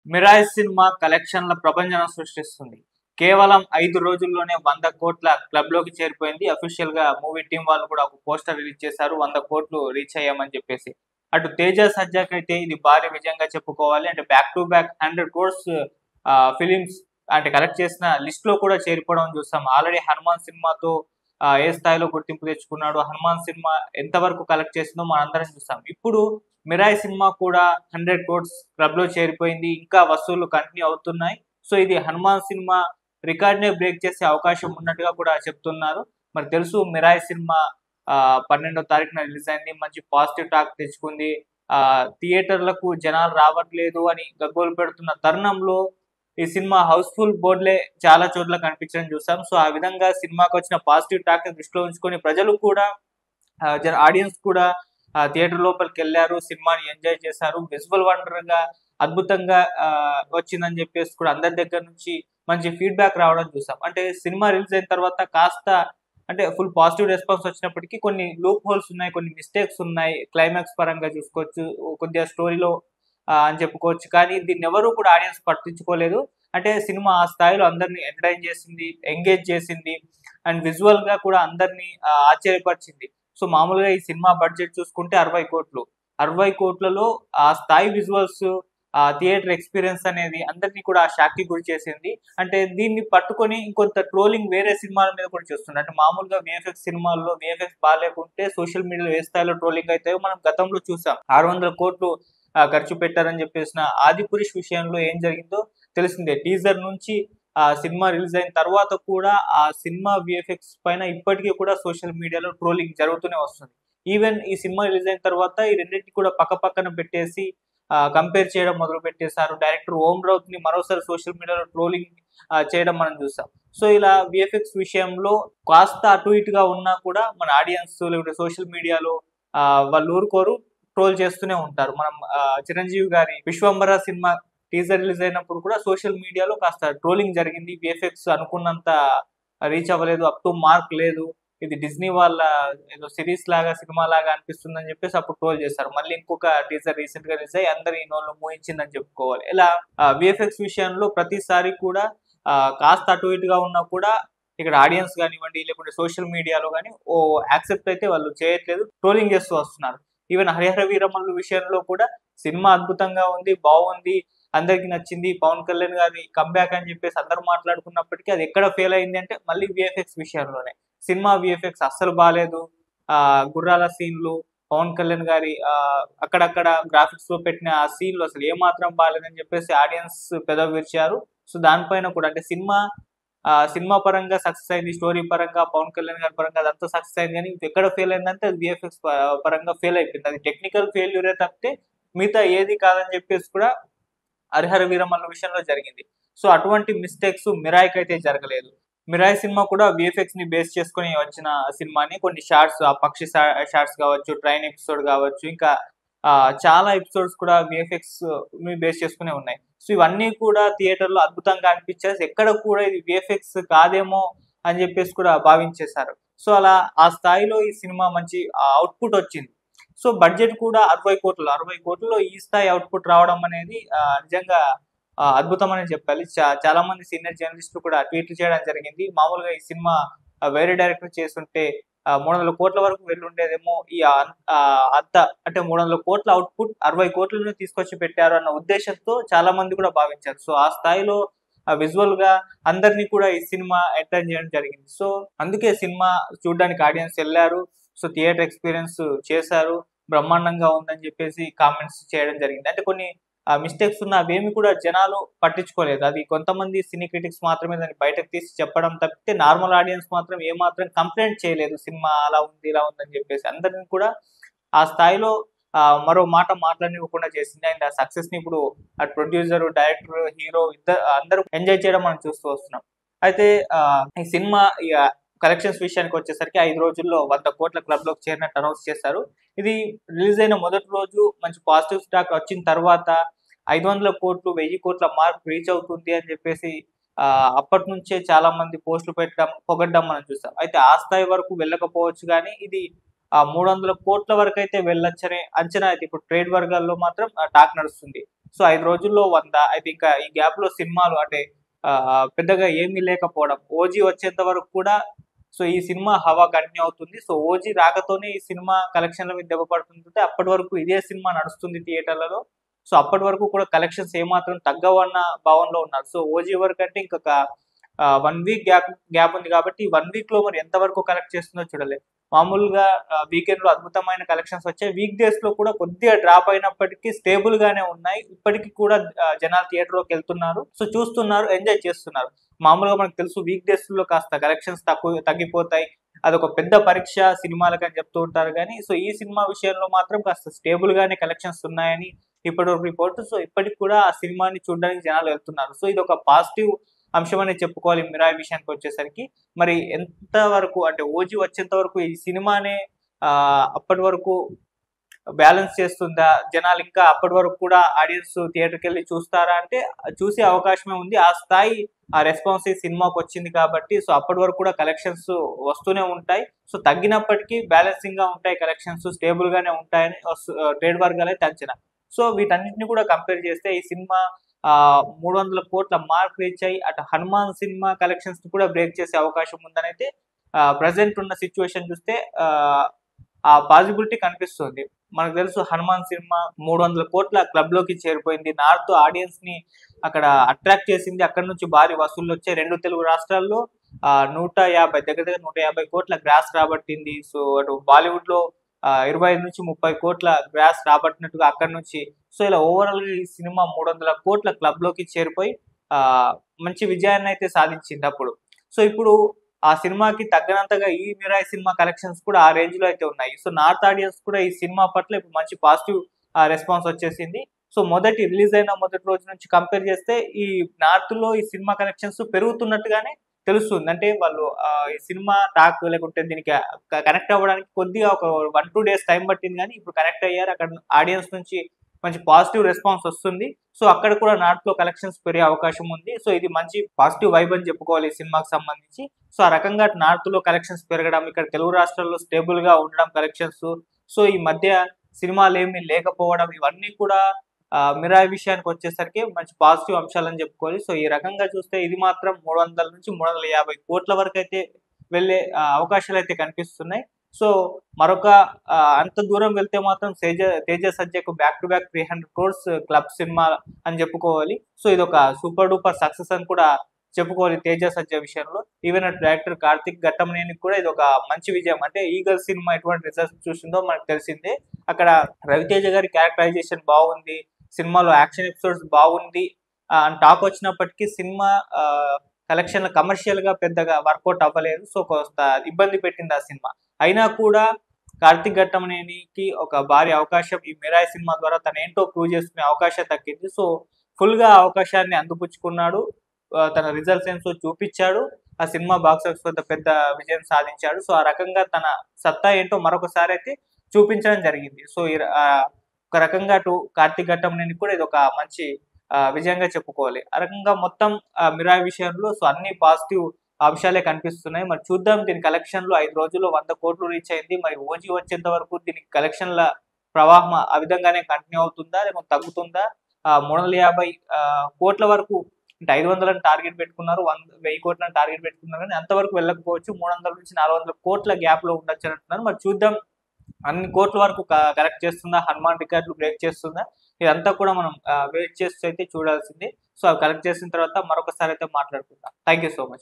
Mirai cinema కలెక్షన్ల ప్రపంచం సృష్టిస్తుంది. కేవలం 5 రోజుల్లోనే 100 కోట్ల క్లబ్‌లోకి చేరిపోయింది. అఫీషియల్‌గా మూవీ టీమ్ వాళ్ళు కూడా ఒక పోస్టర్ రిలీజ్ చేశారు. 100 కోట్లు రీచ్ అయ్యామని చెప్పేసి. అటు 'తేజ సజ్జాకైతే ఇది భారీ విజయంగా చెప్పుకోవాలి. అంటే back to back 100 crores films అంటే కలెక్ట్ చేసిన లిస్ట్‌లో కూడా చేరిపోవడం చూసాం. ఆల్రెడీ 'హనుమాన్' సినిమాతో ఏ స్థాయిలో గుర్తింపు తెచ్చుకున్నాడు. 'హనుమాన్' సినిమా ఎంతవరకు కలెక్ట్ చేసిందో మనందరం చూసాం. ఇప్పుడు 'మిరాయి' సినిమా కూడా 100 క్రోర్స్ క్లబ్‌లో చేరిపోయింది. ఇంకా వసూళ్లు కంటిన్యూ అవుతున్నాయి. సో, ఇది 'హనుమాన్' సినిమా రికార్డ్‌నే బ్రేక్ చేసే అవకాశం ఉన్నట్టుగా కూడా చెప్తున్నారు. మరి తెలుసు 'మిరాయి' సినిమా 12వ తారీఖున రిలీజ్ అయింది. మంచి పాజిటివ్ టాక్ తెచ్చుకుంది. థియేటర్‌లకు జనాలు రావట్లేదు అని గగ్గోలు పెడుతున్న తరుణంలో ఈ సినిమా హౌస్‌ఫుల్ బోర్డులే చాలా చోట్ల కనిపించడం చూసాం. సో, ఆ విధంగా సినిమాకొచ్చిన పాజిటివ్ టాక్‌ని దృష్టిలో ఉంచుకొని ప్రజలు కూడా ఆడియన్స్ కూడా థియేటర్ లోపలికెళ్లారు. సినిమాని ఎంజాయ్ చేశారు. విజువల్ వండర్‌గా అద్భుతంగా వచ్చిందని చెప్పేసి కూడా అందరి దగ్గర నుంచి మంచి ఫీడ్‌బ్యాక్ రావడం చూసాం. అంటే సినిమా రిలీజ్ అయిన తర్వాత కాస్త అంటే ఫుల్ పాజిటివ్ రెస్పాన్స్ వచ్చినప్పటికీ కొన్ని లూప్ హోల్స్ ఉన్నాయి. కొన్ని మిస్టేక్స్ ఉన్నాయి. క్లైమాక్స్ పరంగా చూసుకోవచ్చు. కొద్దిగా స్టోరీలో అని చెప్పుకోవచ్చు. కానీ దీన్నెవరు కూడా ఆడియన్స్ పట్టించుకోలేదు. అంటే సినిమా ఆ స్థాయిలో అందరిని ఎంటర్‌టైన్ చేసింది. ఎంగేజ్ చేసింది. అండ్ విజువల్‌గా కూడా అందరిని ఆశ్చర్యపరిచింది. సో, మామూలుగా ఈ సినిమా బడ్జెట్ చూసుకుంటే 60 కోట్లు. 60 కోట్లలో ఆ స్థాయి విజువల్స్, థియేటర్ ఎక్స్‌పీరియన్స్ అనేది అందరిని కూడా షాక్‌కి గురి చేసింది. అంటే దీన్ని పట్టుకొని ఇంకొంత ట్రోలింగ్ వేరే సినిమాల మీద కూడా చేస్తున్నారు. అంటే మామూలుగా వీఎఫ్ఎక్స్ సినిమాల్లో వీఎఫ్ఎక్స్ బాలేకుంటే సోషల్ మీడియాలో ఏ స్థాయిలో ట్రోలింగ్ అయితాయో మనం గతంలో చూసాం. 600 కోట్లు ఖర్చు పెట్టారని చెప్పేసిన 'ఆదిపురుష్' విషయంలో ఏం జరిగిందో తెలిసిందే. టీజర్ నుంచి సినిమా రిలీజ్ అయిన తర్వాత కూడా ఆ సినిమా వీఎఫ్ఎక్స్ పైన ఇప్పటికి కూడా సోషల్ మీడియాలో ట్రోలింగ్ జరుగుతూనే వస్తుంది. ఈవెన్ ఈ సినిమా రిలీజ్ అయిన తర్వాత ఈ రెండిటిని కూడా పక్కపక్కన పెట్టేసి కంపేర్ చేయడం మొదలుపెట్టేసారు. డైరెక్టర్ ఓం రౌత్‌ని మరోసారి సోషల్ మీడియాలో ట్రోలింగ్ చేయడం మనం చూసాం. సో, ఇలా వీఎఫ్ఎక్స్ విషయంలో కాస్త అటు ఇటుగా ఉన్నా కూడా మన ఆడియన్స్ లేకపోతే సోషల్ మీడియాలో వాళ్ళు ఊరుకోరు. ట్రోల్ చేస్తూనే ఉంటారు. మనం 'చిరంజీవి' గారి 'విశ్వంబర' సినిమా టీజర్ రిలీజ్ అయినప్పుడు కూడా సోషల్ మీడియాలో కాస్త ట్రోలింగ్ జరిగింది. వీఎఫ్ఎక్స్ అనుకున్నంత రీచ్ అవ్వలేదు. అప్ టు మార్క్ లేదు. ఇది డిజ్నీ వాళ్ళ ఏదో సిరీస్ లాగా, సినిమా లాగా అనిపిస్తుందని చెప్పేసి అప్పుడు ట్రోల్ చేశారు. మళ్ళీ ఇంకొక టీజర్ రీసెంట్‌గా రిలీజ్ అయ్యి అందరి నోళ్ళు మూయించిందని చెప్పుకోవాలి. ఇలా వీఎఫ్ఎక్స్ విషయంలో ప్రతిసారి కూడా కాస్త అటు ఇటుగా ఉన్నా కూడా ఇక్కడ ఆడియన్స్ గానివ్వండి, లేకుంటే సోషల్ మీడియాలో గాని యాక్సెప్ట్ అయితే వాళ్ళు చేయట్లేదు. ట్రోలింగ్ చేస్తూ వస్తున్నారు. ఈవెన్ 'హరిహర వీరమల్లు' విషయంలో కూడా సినిమా అద్భుతంగా ఉంది. బావుంది. అందరికి నచ్చింది. పవన్ కళ్యాణ్ గారి కమ్‌బ్యాక్ అని చెప్పేసి అందరూ మాట్లాడుకున్నప్పటికీ అది ఎక్కడ ఫెయిల్ అయింది అంటే మళ్ళీ వీఎఫ్ఎక్స్ విషయంలోనే. సినిమా వీఎఫ్ఎక్స్ అస్సలు బాలేదు. గుర్రాల సీన్‌లు, పవన్ కళ్యాణ్ గారి అక్కడక్కడ గ్రాఫిక్స్‌లో పెట్టిన ఆ సీన్‌లు అసలు ఏమాత్రం బాలేదని చెప్పేసి ఆడియన్స్ పెదవి విరిచారు. సో, దానిపైన కూడా అంటే సినిమా పరంగా సక్సెస్ అయింది. స్టోరీ పరంగా, పవన్ కళ్యాణ్ గారి పరంగా అదంతా సక్సెస్ అయింది గానీ ఎక్కడ ఫెయిల్ అయిందంటే అది వీఎఫ్ఎక్స్ పరంగా ఫెయిల్ అయిపోయింది. అది టెక్నికల్ ఫెయిల్యూరే తప్పితే మిగతా ఏది కాదని చెప్పేసి కూడా 'హరిహర వీరమల్లు' విషయంలో జరిగింది. సో, అటువంటి మిస్టేక్స్ 'మిరాయి'కైతే జరగలేదు. 'మిరాయి' సినిమా కూడా వీఎఫ్ఎక్స్‌ని బేస్ చేసుకొని వచ్చిన సినిమానే. కొన్ని షాట్స్ ఆ పక్షి షాట్స్ కావచ్చు, ట్రైన్ ఎపిసోడ్ కావచ్చు, ఇంకా చాలా ఎపిసోడ్స్ కూడా వీఎఫ్ఎక్స్‌ని బేస్ చేసుకునే ఉన్నాయి. సో, ఇవన్నీ కూడా థియేటర్‌లో అద్భుతంగా అనిపించాయి. ఎక్కడ కూడా ఇది వీఎఫ్ఎక్స్ కాదేమో అని చెప్పేసి కూడా భావించేశారు. సో, అలా ఆ స్థాయిలో ఈ సినిమా మంచి ఔట్‌పుట్ వచ్చింది. సో, బడ్జెట్ కూడా 60 కోట్లు. 60 కోట్లలో ఈ స్థాయి ఔట్‌పుట్ రావడం అనేది నిజంగా అద్భుతమనే చెప్పాలి. చాలా మంది సీనియర్ జర్నలిస్టులు కూడా ట్వీట్లు చేయడం జరిగింది. మామూలుగా ఈ సినిమా వేరే డైరెక్టర్ చేసుంటే 300 కోట్ల వరకు వెళ్ళుండేదేమో. అంత అంటే 300 కోట్ల ఔట్‌పుట్ 60 కోట్లలోనే తీసుకొచ్చి పెట్టారు అన్న ఉద్దేశ్యంతో చాలా మంది కూడా భావించారు. సో, ఆ స్థాయిలో విజువల్‌గా అందరిని కూడా ఈ సినిమా ఎంటర్‌టైన్ చేయడం జరిగింది. సో, అందుకే సినిమా చూడ్డానికి ఆడియన్స్ ఎళ్లారు. సో, థియేటర్ ఎక్స్‌పీరియన్స్ చేశారు. బ్రహ్మాండంగా ఉందని జెప్పేసి కామెంట్స్ చేయడం జరిగింది. అంటే కొన్ని మిస్టేక్స్ ఉన్న అవేమి కూడా జనాలు పట్టించుకోలేదు. అది కొంతమంది సినీ క్రిటిక్స్ మాత్రమే దాన్ని బయటకు తీసి చెప్పడం తప్పితే నార్మల్ ఆడియన్స్ మాత్రం ఏమాత్రం కంప్లెయింట్ చేయలేదు. సినిమా అలా ఉంది, ఇలా ఉందని జెప్పేసి. అందరిని కూడా ఆ స్థాయిలో మరో మాట మాట్లాడనివ్వకుండా చేసింది. అండ్ ఆ సక్సెస్‌ని ఇప్పుడు అటు ప్రొడ్యూసర్, డైరెక్టర్, హీరో అందరూ ఎంజాయ్ చేయడం మనం చూస్తూ వస్తున్నాం. అయితే ఈ సినిమా కలెక్షన్స్ విషయానికొచ్చేసరికి 5 రోజుల్లో 100 కోట్ల క్లబ్‌లోకి చేరినట్టు అనౌన్స్ చేశారు. ఇది రిలీజ్ అయిన మొదటి రోజు మంచి పాజిటివ్ టాక్ వచ్చిన తర్వాత 500 కోట్లు, 1000 కోట్ల మార్క్ రీచ్ అవుతుంది అని చెప్పేసి అప్పటినుంచే చాలా మంది పోస్టులు పెట్టడం, పొగడ్డం మనం చూసాం. అయితే ఆ స్థాయి వరకు వెళ్ళకపోవచ్చు గానీ ఇది 300 కోట్ల వరకైతే వెళ్ళొచ్చనే అంచనా అయితే ఇప్పుడు ట్రేడ్ వర్గాల్లో మాత్రం టాక్ నడుస్తుంది. సో 5 రోజుల్లో 100 అయితే ఇంకా ఈ గ్యాప్ లో సినిమాలు అంటే పెద్దగా ఏమీ లేకపోవడం, ఓజీ వచ్చేంత వరకు కూడా సో ఈ సినిమా హవా కంటిన్యూ అవుతుంది. సో ఓజీ రాకతోనే ఈ సినిమా కలెక్షన్ల మీద దెబ్బ పడుతుంటే అప్పటి వరకు ఇదే సినిమా నడుస్తుంది థియేటర్లలో. సో అప్పటి వరకు కూడా కలెక్షన్స్ ఏమాత్రం తగ్గవన్న భావనలో ఉన్నారు. సో ఓజీ వరకు అంటే ఇంకొక 1 వీక్ గ్యాప్ ఉంది కాబట్టి 1 వీక్ లో మరి ఎంత వరకు కలెక్ట్ చేస్తుందో చూడలేదు. మామూలుగా వీకెండ్ లో అద్భుతమైన కలెక్షన్స్ వచ్చాయి. వీక్ డేస్ లో కూడా కొద్దిగా డ్రాప్ అయినప్పటికీ స్టేబుల్ గానే ఉన్నాయి. ఇప్పటికీ కూడా జనాలు థియేటర్ లోకి వెళ్తున్నారు. సో చూస్తున్నారు, ఎంజాయ్ చేస్తున్నారు. మామూలుగా మనకు తెలుసు వీక్ డేస్ లో కాస్త కలెక్షన్స్ తగ్గిపోతాయి. అదొక పెద్ద పరీక్ష సినిమాలకు అని చెప్తూ ఉంటారు కానీ సో ఈ సినిమా విషయంలో మాత్రం కాస్త స్టేబుల్ గానే కలెక్షన్స్ ఉన్నాయని ఇప్పటివరకు రిపోర్ట్. సో ఇప్పటికి కూడా ఆ సినిమాని చూడడానికి జనాలు వెళ్తున్నారు. సో ఇది ఒక పాజిటివ్ అంశం అని చెప్పుకోవాలి. మిరాయి విషయానికి వచ్చేసరికి మరి ఎంత వరకు అంటే ఓజీ వచ్చేంత వరకు ఈ సినిమానే అప్పటి వరకు బ్యాలెన్స్ చేస్తుందా, జనాలు ఇంకా అప్పటి వరకు కూడా ఆడియన్స్ థియేటర్కి వెళ్ళి చూస్తారా అంటే చూసే అవకాశమే ఉంది. ఆ స్థాయి ఆ రెస్పాన్స్ ఈ సినిమాకి వచ్చింది కాబట్టి సో అప్పటి వరకు కూడా కలెక్షన్స్ వస్తూనే ఉంటాయి. సో తగ్గినప్పటికీ బ్యాలెన్సింగ్ గా ఉంటాయి, కలెక్షన్స్ స్టేబుల్ గానే ఉంటాయని ట్రేడ్ వర్గాలు అయితే అంచనా. సో వీటన్నిటిని కూడా కంపేర్ చేస్తే ఈ సినిమా 300 కోట్ల మార్క్ రీచ్ అయ్యి అటు హనుమాన్ సినిమా కలెక్షన్స్ కూడా బ్రేక్ చేసే అవకాశం ఉందని అయితే ప్రజెంట్ ఉన్న సిచ్యువేషన్ చూస్తే ఆ పాసిబిలిటీ కనిపిస్తుంది. మనకు తెలుసు హనుమాన్ సినిమా 300 కోట్ల క్లబ్ లోకి చేరిపోయింది. నార్త్ ఆడియన్స్ ని అక్కడ అట్రాక్ట్ చేసింది. అక్కడ నుంచి భారీ వసూళ్లు వచ్చాయి. 2 తెలుగు రాష్ట్రాల్లో 150 దగ్గర 150 కోట్ల గ్రాస్ రాబట్టింది. సో అటు బాలీవుడ్ లో 25 నుంచి 30 కోట్ల గ్రాస్ రాబట్టినట్టుగా అక్కడ నుంచి. సో ఇలా ఓవరాల్ గా ఈ సినిమా 300 కోట్ల క్లబ్ లోకి చేరిపోయి మంచి విజయాన్ని అయితే సాధించింది అప్పుడు. సో ఇప్పుడు ఆ సినిమాకి తగ్గనంతగా ఈ మిరాయి సినిమా కలెక్షన్స్ కూడా ఆ రేంజ్ లో అయితే ఉన్నాయి. సో నార్త్ ఆడియన్స్ కూడా ఈ సినిమా పట్ల ఇప్పుడు మంచి పాజిటివ్ రెస్పాన్స్ వచ్చేసింది. సో రిలీజ్ అయిన మొదటి రోజు నుంచి కంపేర్ చేస్తే ఈ నార్త్ లో ఈ సినిమా కలెక్షన్స్ పెరుగుతున్నట్టుగానే తెలుస్తుంది. అంటే వాళ్ళు ఈ సినిమా టాక్ లేకుంటే దీనికి కనెక్ట్ అవ్వడానికి కొద్దిగా ఒక 1-2 డేస్ టైం పట్టింది కానీ ఇప్పుడు కనెక్ట్ అయ్యారు. అక్కడ ఆడియన్స్ నుంచి మంచి పాజిటివ్ రెస్పాన్స్ వస్తుంది. సో అక్కడ కూడా నార్త్ లో కలెక్షన్స్ పెరిగే అవకాశం ఉంది. సో ఇది మంచి పాజిటివ్ వైబ్ అని చెప్పుకోవాలి ఈ సినిమాకి సంబంధించి. సో ఆ రకంగా నార్త్ లో కలెక్షన్స్ పెరగడం, ఇక్కడ తెలుగు రాష్ట్రాల్లో స్టేబుల్ గా ఉండడం కలెక్షన్స్, సో ఈ మధ్య సినిమాలు ఏమీ లేకపోవడం, ఇవన్నీ కూడా మిరాయి విషయానికి వచ్చేసరికి మంచి పాజిటివ్ అంశాలని చెప్పుకోవాలి. సో ఈ రకంగా చూస్తే ఇది మాత్రం 300 నుంచి 350 కోట్ల వరకు అయితే వెళ్ళే అవకాశాలు అయితే కనిపిస్తున్నాయి. సో మరొక అంత దూరం వెళ్తే మాత్రం తేజ సజ్జకు back to back 300 crores club cinema అని చెప్పుకోవాలి. సో ఇది ఒక సూపర్ డూపర్ సక్సెస్ అని కూడా చెప్పుకోవాలి తేజ సజ్జ విషయంలో. ఈవెన్ డైరెక్టర్ కార్తిక్ ఘట్టమనేనికి కూడా ఇది ఒక మంచి విజయం. అంటే ఈగల్ సినిమా ఎటువంటి రిజల్ట్స్ చూసిందో మనకు తెలిసిందే. అక్కడ రవితేజ గారి క్యారెక్టరైజేషన్ బాగుంది, సినిమాలో యాక్షన్ ఎపిసోడ్స్ బాగుంది అని టాక్ వచ్చినప్పటికీ సినిమా కలెక్షన్ల కమర్షియల్ గా పెద్దగా వర్కౌట్ అవ్వలేదు. సో కొంత ఇబ్బంది పెట్టింది ఆ సినిమా. అయినా కూడా కార్తిక్ ఘట్టమనేనికి ఒక భారీ అవకాశం ఈ మిరాయి సినిమా ద్వారా తన ఏంటో ప్రూవ్ చేసుకునే అవకాశం దక్కింది. సో ఫుల్ గా అవకాశాన్ని అందిపుచ్చుకున్నాడు, తన రిజల్ట్స్ ఏంటో చూపించాడు. ఆ సినిమా బాక్స్ ఆఫీస్ వద్ద పెద్ద విజయం సాధించాడు. సో ఆ రకంగా తన సత్తా ఏంటో మరొకసారి అయితే చూపించడం జరిగింది. సో ఒక రకంగా కార్తిక్ ఘట్టమనేని కూడా ఇది ఒక మంచి విజయంగా చెప్పుకోవాలి. ఆ రకంగా మొత్తం మిరాయి విషయంలో సో అన్ని పాజిటివ్ అంశాలే కనిపిస్తున్నాయి. మరి చూద్దాం దీని కలెక్షన్ లో 5 రోజుల్లో 100 కోట్లు రీచ్ అయింది. మరి ఓజీ వచ్చేంత వరకు దీనికి కలెక్షన్ల ప్రవాహం ఆ విధంగానే కంటిన్యూ అవుతుందా లేకపోతే తగ్గుతుందా? 350 కోట్ల వరకు అంటే 500 టార్గెట్ పెట్టుకున్నారు, 1000 కోట్లను టార్గెట్ పెట్టుకున్నారు కానీ అంతవరకు వెళ్ళకపోవచ్చు. 300 నుంచి 400 కోట్ల గ్యాప్ లో ఉండొచ్చు అంటున్నారు. మరి చూద్దాం అన్ని కోట్ల వరకు కలెక్ట్ చేస్తుందా, హనుమాన్ రికార్డులు బ్రేక్ చేస్తుందా, ఇదంతా కూడా మనం వెయిట్ చేస్తూ అయితే చూడాల్సిందే. సో అవి కలెక్ట్ చేసిన తర్వాత మరొకసారి అయితే మాట్లాడుకుందాం. Thank you so much.